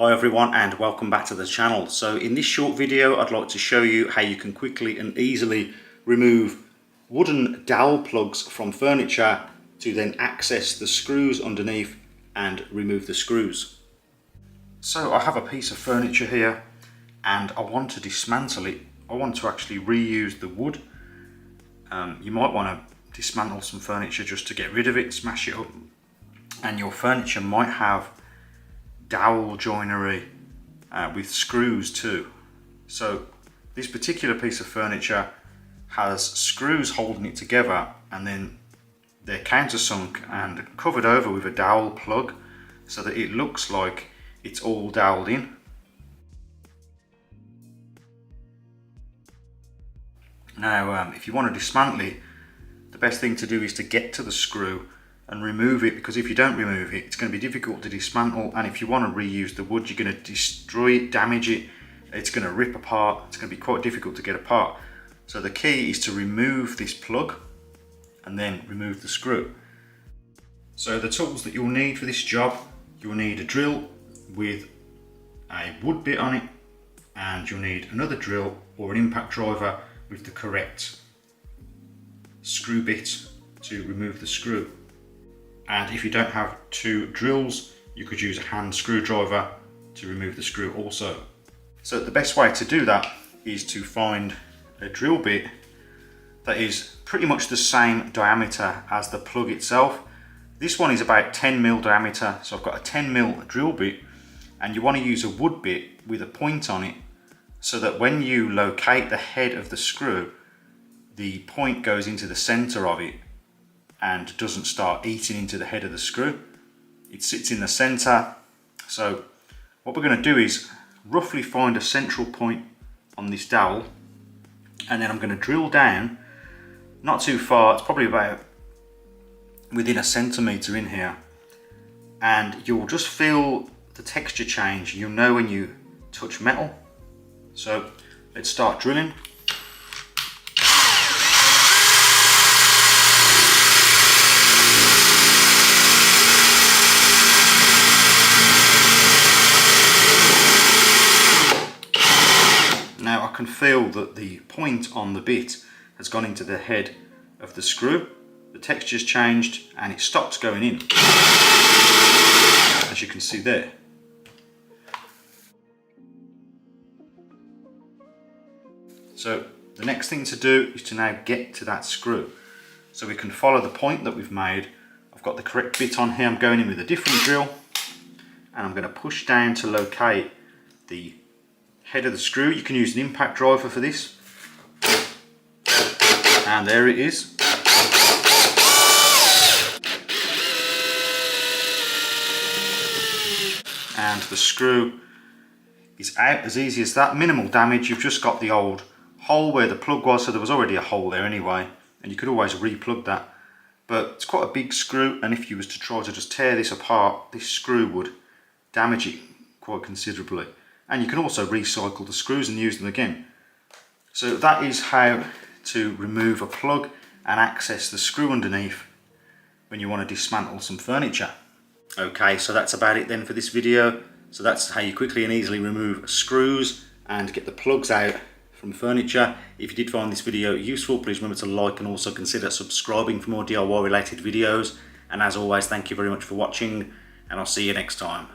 Hi everyone and welcome back to the channel. So in this short video I'd like to show you how you can quickly and easily remove wooden dowel plugs from furniture to then access the screws underneath and remove the screws. So I have a piece of furniture here and I want to dismantle it. I want to actually reuse the wood. You might want to dismantle some furniture just to get rid of it, smash it up, and your furniture might have dowel joinery with screws too. So this particular piece of furniture has screws holding it together and then they're countersunk and covered over with a dowel plug so that it looks like it's all doweled in. Now if you want to dismantle it, the best thing to do is to get to the screw and remove it, because if you don't remove it, it's going to be difficult to dismantle, and if you want to reuse the wood, you're going to destroy it, damage it, it's going to rip apart, it's going to be quite difficult to get apart. So the key is to remove this plug and then remove the screw. So the tools that you'll need for this job, you'll need a drill with a wood bit on it, and you'll need another drill or an impact driver with the correct screw bit to remove the screw. And if you don't have two drills, you could use a hand screwdriver to remove the screw also. So the best way to do that is to find a drill bit that is pretty much the same diameter as the plug itself. This one is about 10mm diameter, so I've got a 10mm drill bit, and you want to use a wood bit with a point on it so that when you locate the head of the screw, the point goes into the center of it and doesn't start eating into the head of the screw. It sits in the center. So what we're going to do is roughly find a central point on this dowel, and then I'm going to drill down, not too far, it's probably about within a centimetre in here, and you'll just feel the texture change. You'll know when you touch metal. So let's start drilling. Now I can feel that the point on the bit has gone into the head of the screw. The texture's changed and it stopped going in, as you can see there. So the next thing to do is to now get to that screw. So we can follow the point that we've made. I've got the correct bit on here. I'm going in with a different drill and I'm going to push down to locate the head of the screw. You can use an impact driver for this, and there it is. And the screw is out as easy as that. Minimal damage. You've just got the old hole where the plug was, so there was already a hole there anyway, and you could always re-plug that. But it's quite a big screw, and if you was to try to just tear this apart, this screw would damage it quite considerably. And you can also recycle the screws and use them again. So that is how to remove a plug and access the screw underneath when you want to dismantle some furniture. Okay, so that's about it then for this video. So that's how you quickly and easily remove screws and get the plugs out from furniture. If you did find this video useful, please remember to like and also consider subscribing for more DIY related videos. And as always, thank you very much for watching, and I'll see you next time.